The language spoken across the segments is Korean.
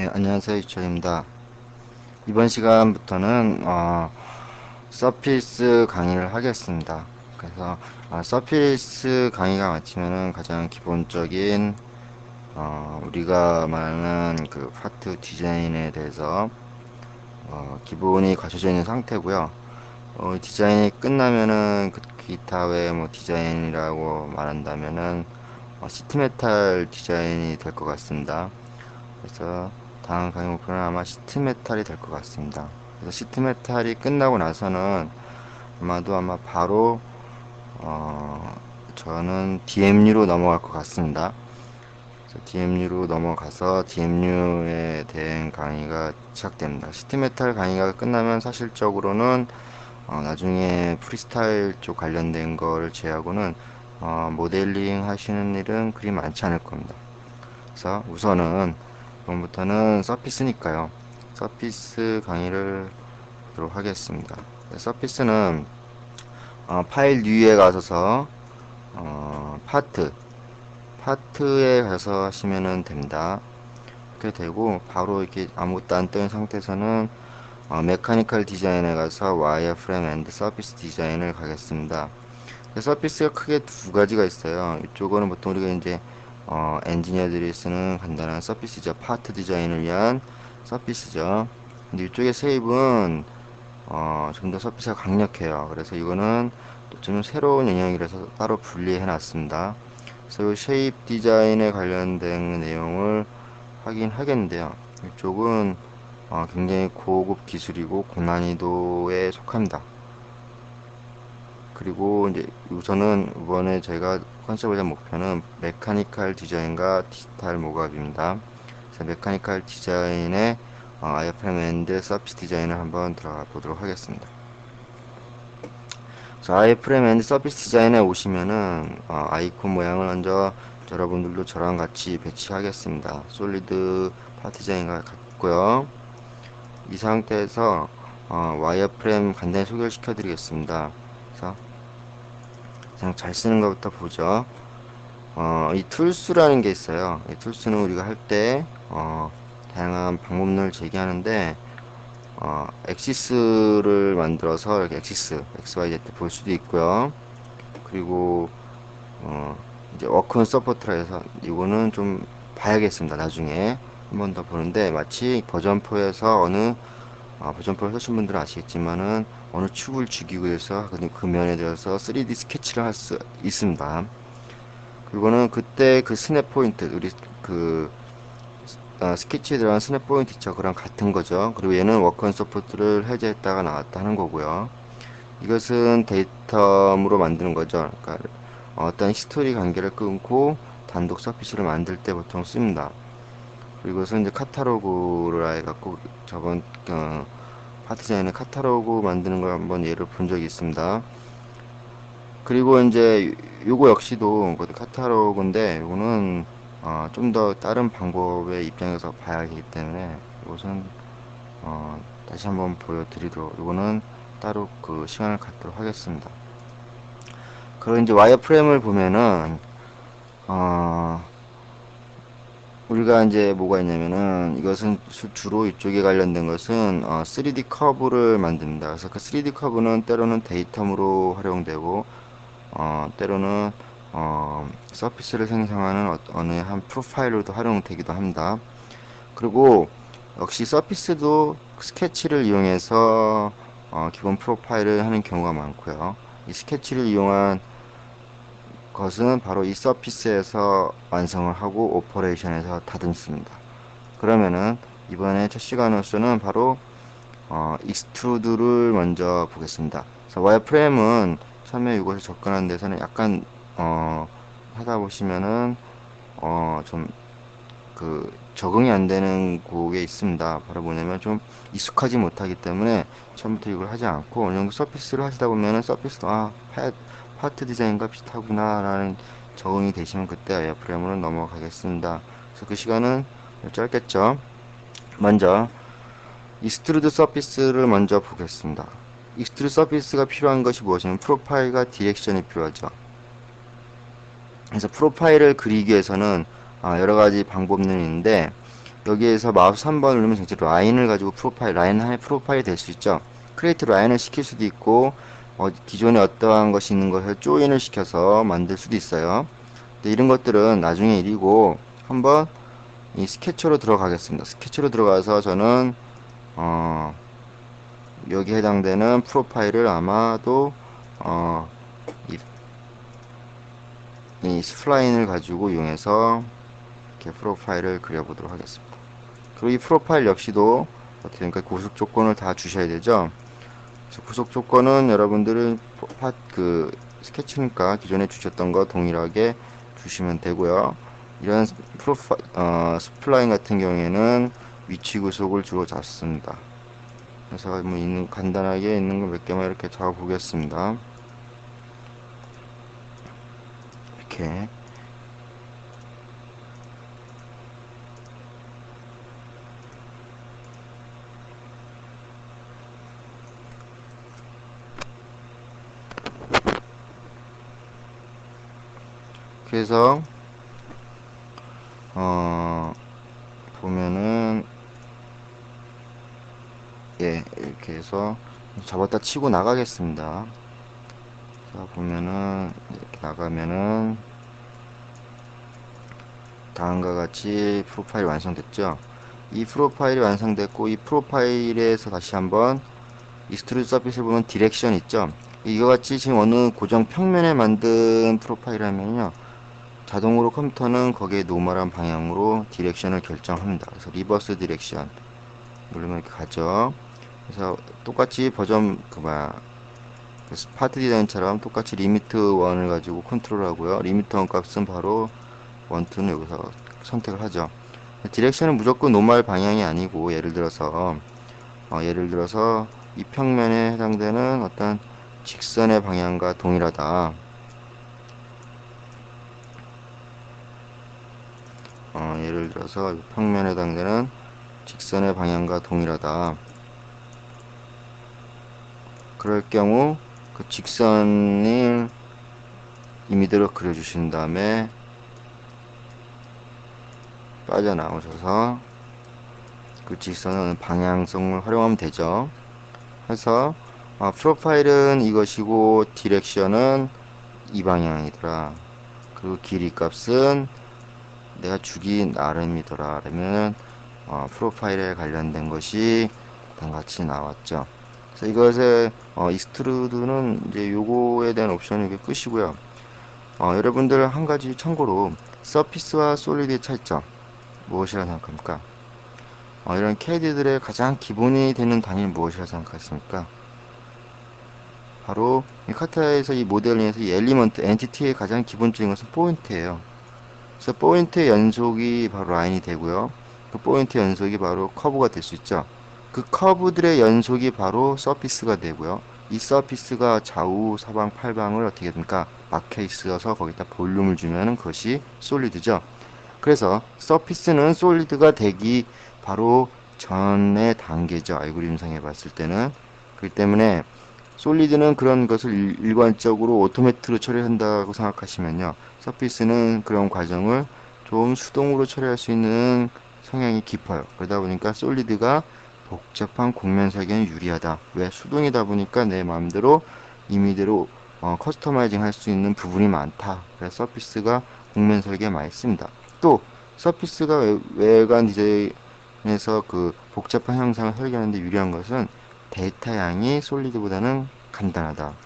네, 안녕하세요. 이철입니다. 이번 시간부터는 서피스 강의를 하겠습니다. 그래서 서피스 강의가 마치면은 가장 기본적인 우리가 말하는 그 파트 디자인에 대해서 기본이 갖춰져 있는 상태고요. 디자인이 끝나면은 그 기타 외에 뭐 디자인이라고 말한다면은 시트메탈 디자인이 될 것 같습니다. 그래서 다음 강의 목표는 아마 시트 메탈이 될 것 같습니다. 그래서 시트 메탈이 끝나고 나서는 아마 바로 어, 저는 DMU로 넘어갈 것 같습니다. DMU로 넘어가서 DMU에 대한 강의가 시작됩니다. 시트 메탈 강의가 끝나면 사실적으로는 나중에 프리스타일 쪽 관련된 걸 제하고는 모델링 하시는 일은 그리 많지 않을 겁니다. 그래서 우선은 이번부터는 서피스니까요. 서피스 강의를 하도록 하겠습니다. 서피스는 파일 뉴에 가셔서 파트에 가서 하시면 됩니다. 이렇게 되고 바로 이렇게 아무것도 안 뜨는 상태에서는 메카니컬 디자인에 가서 와이어 프레임 앤드 서피스 디자인을 가겠습니다. 서피스가 크게 두 가지가 있어요. 이쪽은 보통 우리가 이제 엔지니어들이 쓰는 간단한 서피스죠. 파트 디자인을 위한 서피스죠. 근데 이쪽의 쉐입은 좀 더 서피스가 강력해요. 그래서 이거는 좀 새로운 영역이라서 따로 분리해 놨습니다. 그래서 이 쉐입 디자인에 관련된 내용을 하긴 하겠는데요. 이쪽은 굉장히 고급 기술이고 고난이도에 속합니다. 그리고 이제 우선은 이번에 저희가 컨셉을 잡은 목표는 메카니컬 디자인과 디지털 모갑입니다. 그래서 메카니컬 디자인의 아이프레임 앤드 서피스 디자인을 한번 들어가 보도록 하겠습니다. 그래서 아이프레임 앤드 서피스 디자인에 오시면은 아이콘 모양을 먼저 여러분들도 저랑 같이 배치하겠습니다. 솔리드 파트 디자인과 같고요. 이 상태에서 와이어프레임 간단히 소개를 시켜드리겠습니다. 그래서 그냥 잘 쓰는 것부터 보죠. 이 툴스라는 게 있어요. 이 툴스는 우리가 할 때, 다양한 방법론을 제기하는데, 엑시스를 만들어서 이렇게 엑시스, XYZ 볼 수도 있고요. 그리고, 이제 워크온 서포트라 해서 이거는 좀 봐야겠습니다. 나중에 한 번 더 보는데, 마치 버전4에서 버전4를 쓰신 분들은 아시겠지만은, 어느 축을 죽이고 해서 그 면에 대해서 3D 스케치를 할 수 있습니다. 그리고는 그때 그 스냅 포인트, 우리 그 스케치에 들어간 스냅 포인트 있죠. 그랑 같은 거죠. 그리고 얘는 워크온 서포트를 해제했다가 나왔다 하는 거고요. 이것은 데이텀으로 만드는 거죠. 그러니까 어떤 히스토리 관계를 끊고 단독 서피스를 만들 때 보통 씁니다. 그리고 이것은 이제 카탈로그를 해갖고 저번 파트 디자인의 카탈로그 만드는 걸 한번 예를 본 적이 있습니다. 그리고 이제 요거 역시도 카탈로그인데 이거는 좀 더 다른 방법의 입장에서 봐야 하기 때문에 이것은 다시 한번 보여드리도록 이거는 따로 그 시간을 갖도록 하겠습니다. 그리고 이제 와이어프레임을 보면은 어, 우리가 이제 뭐가 있냐면은 이것은 주로 이쪽에 관련된 것은 3D 커브를 만듭니다. 그래서 그 3D 커브는 때로는 데이텀으로 활용되고 때로는 서피스를 생성하는 어느 한 프로파일로도 활용되기도 합니다. 그리고 역시 서피스도 스케치를 이용해서 기본 프로파일을 하는 경우가 많고요. 이 스케치를 이용한 것은 바로 이 서피스에서 완성을 하고 오퍼레이션에서 다듬습니다. 그러면은 이번에 첫 시간으로서는 바로 익스트루드를 먼저 보겠습니다. 그래서 와이어프레임은 처음에 이것을 접근하는 데서는 약간 하다 보시면은 좀 그 적응이 안 되는 곳에 있습니다. 바로 뭐냐면 좀 익숙하지 못하기 때문에 처음부터 이걸 하지 않고 어느 정도 서피스를 하시다 보면은 서피스 파트 디자인과 비슷하구나 라는 적응이 되시면 그때 와이어프레임으로 넘어가겠습니다. 그래서 그 시간은 짧겠죠. 먼저 익스트루드 서피스를 먼저 보겠습니다. 익스트루드 서피스가 필요한 것이 무엇이냐면 프로파일과 디렉션이 필요하죠. 그래서 프로파일을 그리기 위해서는 여러 가지 방법론이 있는데 여기에서 마우스 3번 누르면 이제 라인을 가지고 프로파일, 라인 하나의 프로파일이 될 수 있죠. 크리에이트 라인을 시킬 수도 있고, 기존에 어떠한 것이 있는 것을 조인을 시켜서 만들 수도 있어요. 근데 이런 것들은 나중에 일이고, 한번 이 스케쳐로 들어가겠습니다. 스케쳐로 들어가서 저는, 어, 여기 해당되는 프로파일을 아마도, 어, 이, 이 스플라인을 가지고 이용해서 이렇게 프로파일을 그려보도록 하겠습니다. 그리고 이 프로파일 역시도 어떻게 됩니까? 구속 조건을 다 주셔야 되죠. 그래서 구속 조건은 여러분들은 그 스케치니까 기존에 주셨던 거 동일하게 주시면 되고요. 이런 스플라인 같은 경우에는 위치 구속을 주로 잡습니다. 그래서 뭐 간단하게 있는 거 몇 개만 이렇게 잡아 보겠습니다. 이렇게. 그래서 어 보면은 예 이렇게 해서 잡았다 치고 나가겠습니다. 자 보면은 이렇게 나가면은 다음과 같이 프로파일이 완성됐죠. 이 프로파일이 완성됐고 이 프로파일에서 다시 한번 익스트루드 서피스를 보면 디렉션 있죠. 이거 같이 지금 어느 고정 평면에 만든 프로파일이라면요 자동으로 컴퓨터는 거기에 노멀한 방향으로 디렉션을 결정합니다. 그래서 리버스 디렉션 누르면 이렇게 가죠. 그래서 똑같이 버전 파트 디자인처럼 똑같이 리미트 1을 가지고 컨트롤 하고요. 리미트 1 값은 바로 1, 2는 여기서 선택을 하죠. 디렉션은 무조건 노멀 방향이 아니고 예를 들어서 이 평면에 해당되는 어떤 직선의 방향과 동일하다. 예를 들어서 이 평면에 해당되는 직선의 방향과 동일하다. 그럴 경우 그 직선을 이미지로 그려주신 다음에 빠져나오셔서 그 직선은 방향성을 활용하면 되죠. 그래서 프로파일은 이것이고 디렉션은 이 방향이더라. 그리고 길이 값은 내가 주기 나름이더라. 그러면 프로파일에 관련된 것이 같이 나왔죠. 그래서 이것의 익스트루드는 이제 요거에 대한 옵션을 이렇게 끄시고요. 여러분들 한 가지 참고로 서피스와 솔리드의 차이점 무엇이라 생각합니까? 이런 CAD들의 가장 기본이 되는 단위는 무엇이라 생각하십니까? 바로 이 카타에서 이 모델링에서 이 엘리먼트, 엔티티의 가장 기본적인 것은 포인트예요. 그래서 포인트의 연속이 바로 라인이 되고요. 그 포인트 연속이 바로 커브가 될 수 있죠. 그 커브들의 연속이 바로 서피스가 되고요. 이 서피스가 좌우, 사방, 팔방을 어떻게 됩니까? 막혀 있어서 거기다 볼륨을 주면 그것이 솔리드죠. 그래서 서피스는 솔리드가 되기 바로 전의 단계죠. 알고리즘상에 봤을 때는. 그렇기 때문에 솔리드는 그런 것을 일관적으로 오토매트로 처리한다고 생각하시면요. 서피스는 그런 과정을 좀 수동으로 처리할 수 있는 성향이 깊어요. 그러다 보니까 솔리드가 복잡한 곡면 설계는 유리하다. 왜? 수동이다 보니까 내 마음대로 임의대로 커스터마이징 할 수 있는 부분이 많다. 그래서 서피스가 곡면 설계에 많이 씁니다. 또 서피스가 외관 디자인에서 그 복잡한 형상을 설계하는데 유리한 것은 데이터 양이 솔리드보다는 간단하다.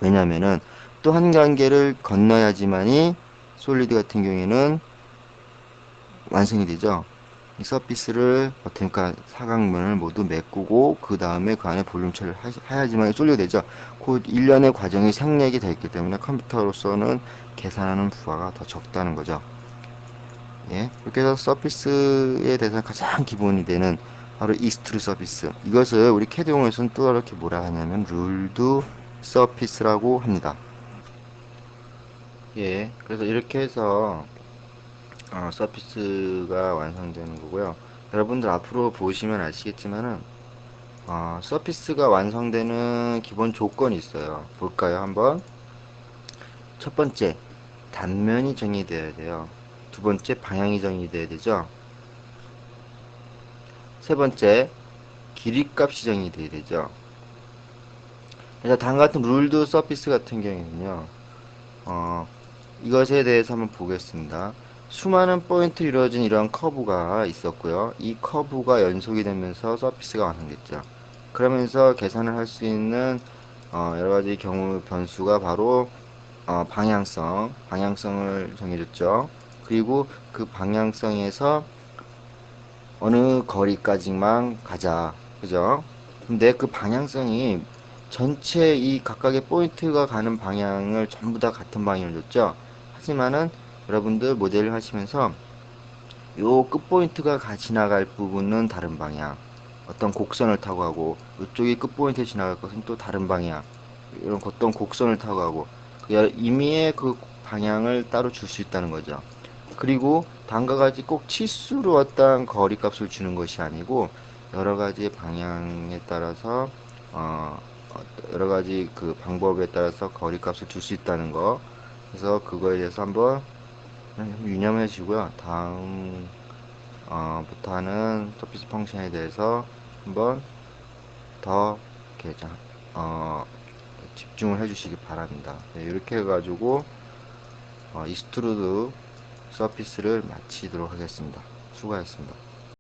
왜냐하면은 또 한 단계를 건너야지만이 솔리드 같은 경우에는 완성이 되죠. 이 서피스를 어떻게니까 사각면을 모두 메꾸고 그 다음에 그 안에 볼륨 처리를 해야지만 솔리드 되죠. 그 일련의 과정이 생략이 되어 있기 때문에 컴퓨터로서는 계산하는 부하가 더 적다는 거죠. 예, 이렇게 해서 서피스에 대해서 가장 기본이 되는 바로 익스트루 서피스. 이것을 우리 캐드 용어에서는 또 이렇게 뭐라 하냐면 룰드 서피스라고 합니다. 예, 그래서 이렇게 해서 서피스가 완성되는 거고요. 여러분들 앞으로 보시면 아시겠지만은 서피스가 완성되는 기본 조건이 있어요. 볼까요, 한번? 첫 번째, 단면이 정의되어야 돼요. 두 번째, 방향이 정의되어야 되죠. 세 번째, 길이값 지정이 돼야 되죠. 그래서 다음과 같은 룰드 서피스 같은 경우에는요, 어, 이것에 대해서 한번 보겠습니다. 수많은 포인트 이루어진 이러한 커브가 있었고요. 이 커브가 연속이 되면서 서피스가 완성됐죠. 그러면서 계산을 할 수 있는 여러 가지 경우 변수가 바로 방향성을 정해줬죠. 그리고 그 방향성에서 어느 거리까지만 가자. 그죠? 근데 그 방향성이 전체 이 각각의 포인트가 가는 방향을 전부 다 같은 방향을 줬죠. 하지만은 여러분들 모델을 하시면서 요 끝포인트가 지나갈 부분은 다른 방향. 어떤 곡선을 타고 가고, 이쪽이 끝포인트에 지나갈 것은 또 다른 방향. 이런 어떤 곡선을 타고 가고, 임의의 그 방향을 따로 줄 수 있다는 거죠. 그리고 다음과 같이 꼭 치수로 어떤 거리값을 주는 것이 아니고, 여러 가지 방향에 따라서, 어, 여러 가지 그 방법에 따라서 거리값을 줄 수 있다는 거. 그래서 그거에 대해서 한번 유념해 주고요. 부터 하는 서피스 펑션에 대해서 한번 더 이렇게 집중을 해 주시기 바랍니다. 네, 이렇게 해가지고 익스트루드 서피스를 마치도록 하겠습니다. 수고하셨습니다.